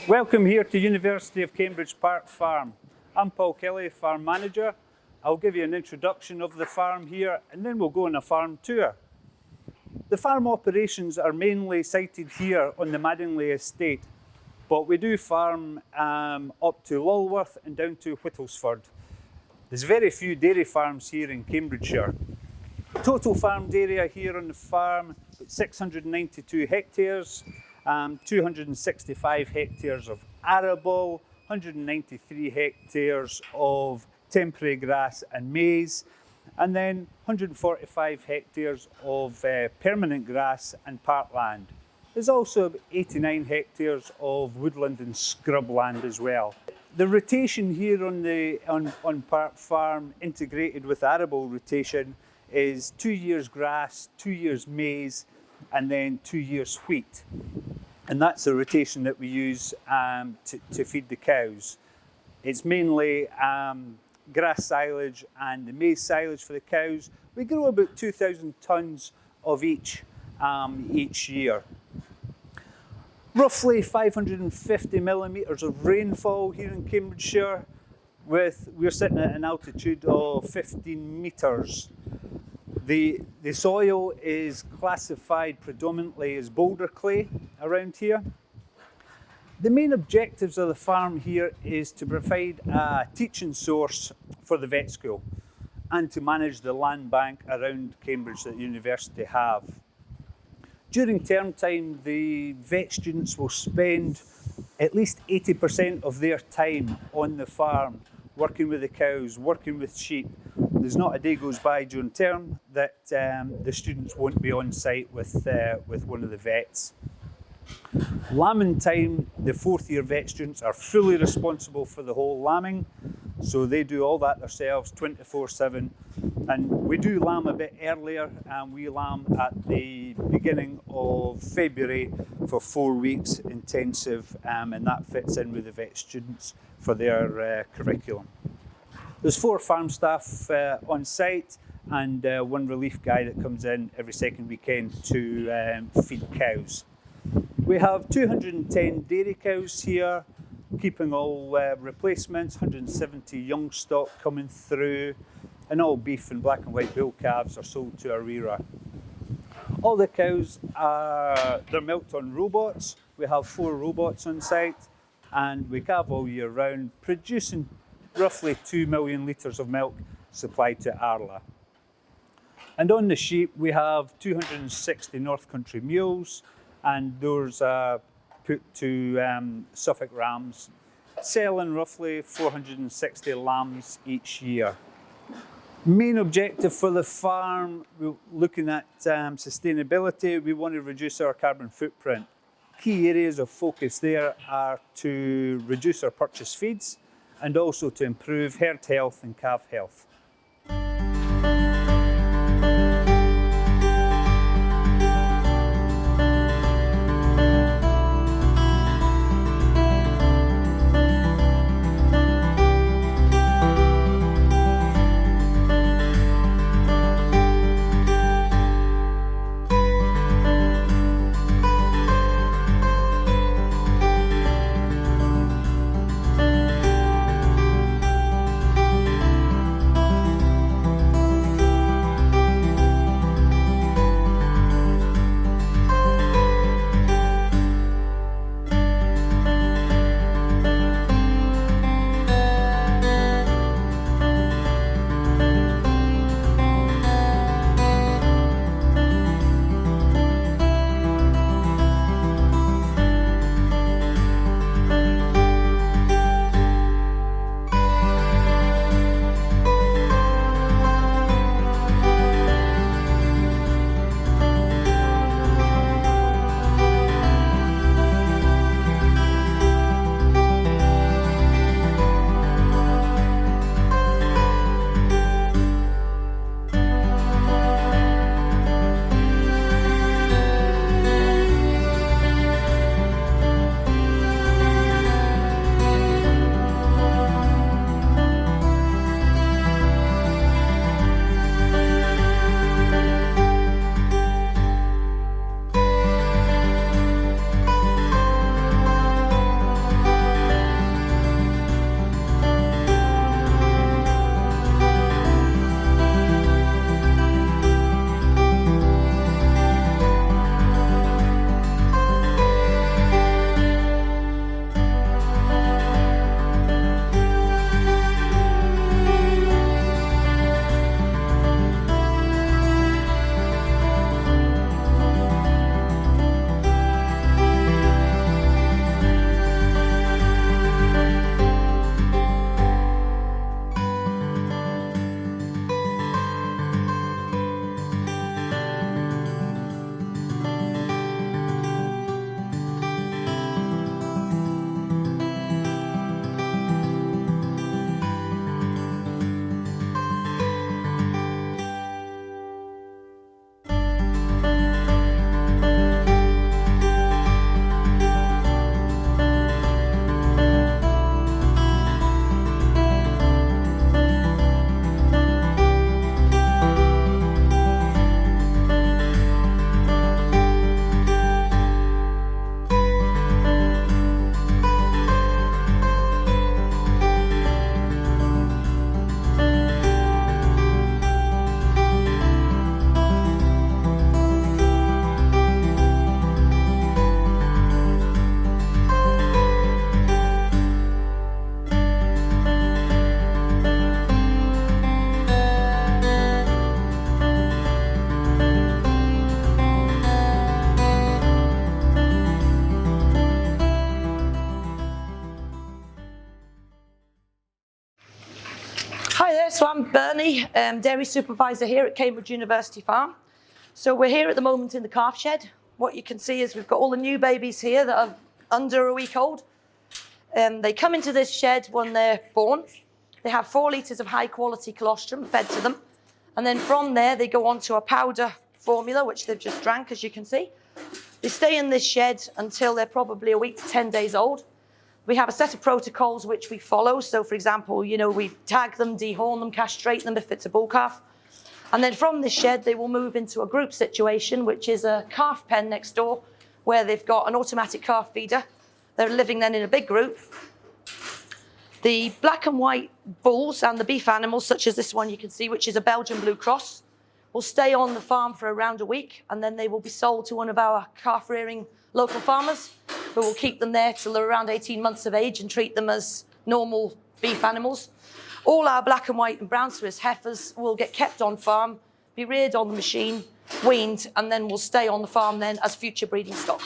Welcome here to University of Cambridge Park Farm. I'm Paul Kelly, Farm Manager. I'll give you an introduction of the farm here and then we'll go on a farm tour. The farm operations are mainly sited here on the Madingley estate, but we do farm up to Lulworth and down to Whittlesford. There's very few dairy farms here in Cambridgeshire. Total farmed area here on the farm, 692 hectares. 265 hectares of arable, 193 hectares of temporary grass and maize, and then 145 hectares of permanent grass and parkland. There's also 89 hectares of woodland and scrubland as well. The rotation here on Park Farm, integrated with arable rotation, is 2 years grass, 2 years maize, and then 2 years wheat. And that's the rotation that we use to feed the cows. It's mainly grass silage and the maize silage for the cows. We grow about 2,000 tonnes of each year. Roughly 550 millimetres of rainfall here in Cambridgeshire. We're sitting at an altitude of 15 metres. The soil is classified predominantly as boulder clay around here. The main objectives of the farm here is to provide a teaching source for the vet school and to manage the land bank around Cambridge that the university have. During term time, the vet students will spend at least 80% of their time on the farm, working with the cows, working with sheep. There's not a day goes by during term that the students won't be on site with one of the vets. Lambing time, the fourth year vet students are fully responsible for the whole lambing, so they do all that themselves 24/7. And we do lamb a bit earlier, and we lamb at the beginning of February for 4 weeks intensive, and that fits in with the vet students for their curriculum. There's 4 farm staff on site and 1 relief guy that comes in every second weekend to feed cows. We have 210 dairy cows here, keeping all replacements, 170 young stock coming through, and all beef and black and white bull calves are sold to Arla. All the cows they're milked on robots. We have 4 robots on site, and we calve all year round, producing roughly 2 million litres of milk supplied to Arla. And on the sheep, we have 260 North Country mules, and those are put to Suffolk rams, selling roughly 460 lambs each year. Main objective for the farm, we're looking at sustainability. We want to reduce our carbon footprint. Key areas of focus there are to reduce our purchase feeds and also to improve herd health and calf health. So I'm Bernie, dairy supervisor here at Cambridge University Farm. So we're here at the moment in the calf shed. What you can see is we've got all the new babies here that are under a week old. They come into this shed when they're born. They have 4 litres of high quality colostrum fed to them. And then from there, they go on to a powder formula, which they've just drank, as you can see. They stay in this shed until they're probably a week to 10 days old. We have a set of protocols which we follow. So for example, we tag them, dehorn them, castrate them if it's a bull calf. And then from this shed, they will move into a group situation, which is a calf pen next door, where they've got an automatic calf feeder. They're living then in a big group. The black and white bulls and the beef animals, such as this one you can see, which is a Belgian Blue Cross, will stay on the farm for around a week, and then they will be sold to one of our calf rearing local farmers, who will keep them there till they're around 18 months of age and treat them as normal beef animals. All our black and white and brown Swiss heifers will get kept on farm, be reared on the machine, weaned, and then will stay on the farm then as future breeding stock.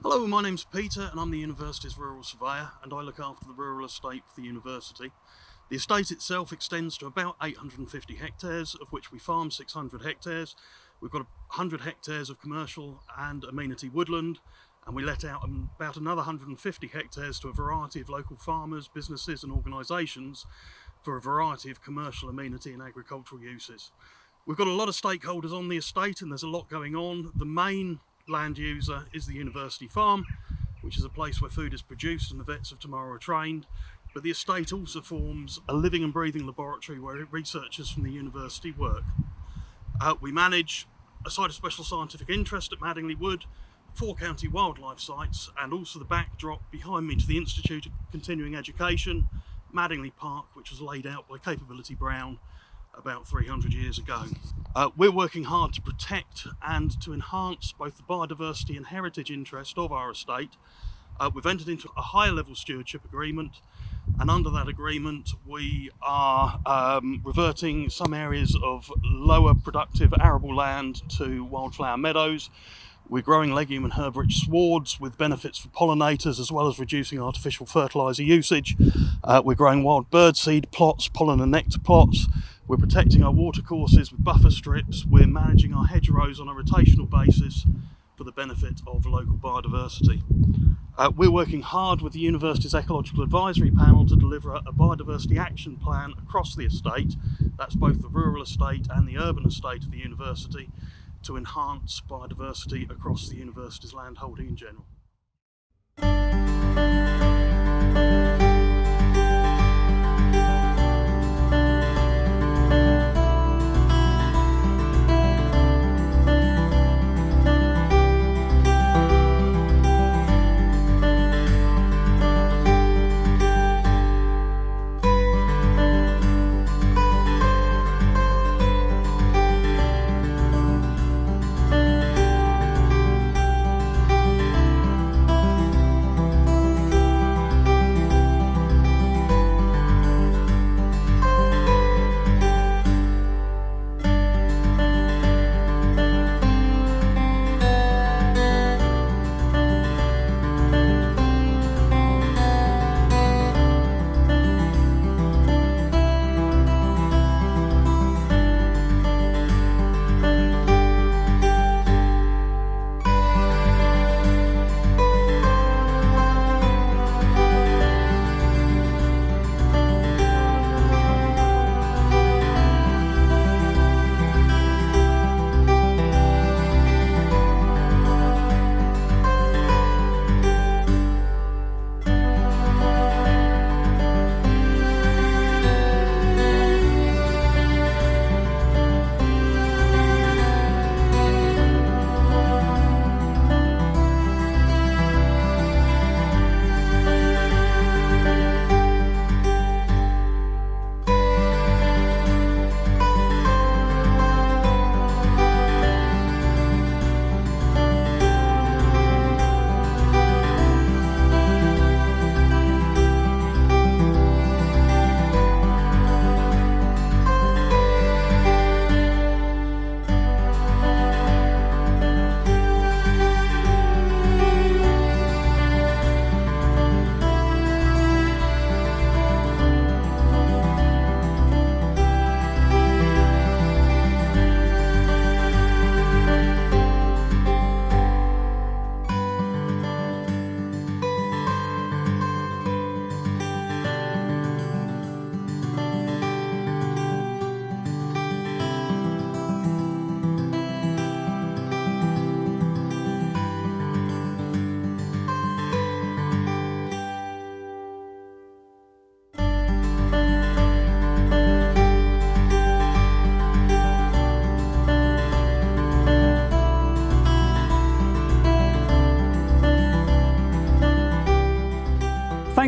Hello, my name's Peter and I'm the university's rural surveyor, and I look after the rural estate for the university. The estate itself extends to about 850 hectares, of which we farm 600 hectares. We've got 100 hectares of commercial and amenity woodland, and we let out about another 150 hectares to a variety of local farmers, businesses and organisations for a variety of commercial, amenity and agricultural uses. We've got a lot of stakeholders on the estate and there's a lot going on. The main land user is the university farm, which is a place where food is produced and the vets of tomorrow are trained. But the estate also forms a living and breathing laboratory where researchers from the university work. We manage a site of special scientific interest at Madingley Wood, 4 county wildlife sites, and also the backdrop behind me to the Institute of Continuing Education, Madingley Park, which was laid out by Capability Brown about 300 years ago. We're working hard to protect and to enhance both the biodiversity and heritage interest of our estate. We've entered into a higher level stewardship agreement, and under that agreement we are reverting some areas of lower productive arable land to wildflower meadows. We're growing legume and herb rich swards with benefits for pollinators, as well as reducing artificial fertiliser usage. We're growing wild birdseed plots, pollen and nectar plots. We're protecting our watercourses with buffer strips. We're managing our hedgerows on a rotational basis for the benefit of local biodiversity. We're working hard with the university's ecological advisory panel to deliver a biodiversity action plan across the estate. That's both the rural estate and the urban estate of the university, to enhance biodiversity across the university's land holding in general.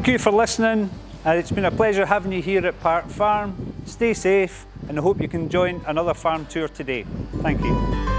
Thank you for listening, and it's been a pleasure having you here at Park Farm. Stay safe, and I hope you can join another farm tour today. Thank you.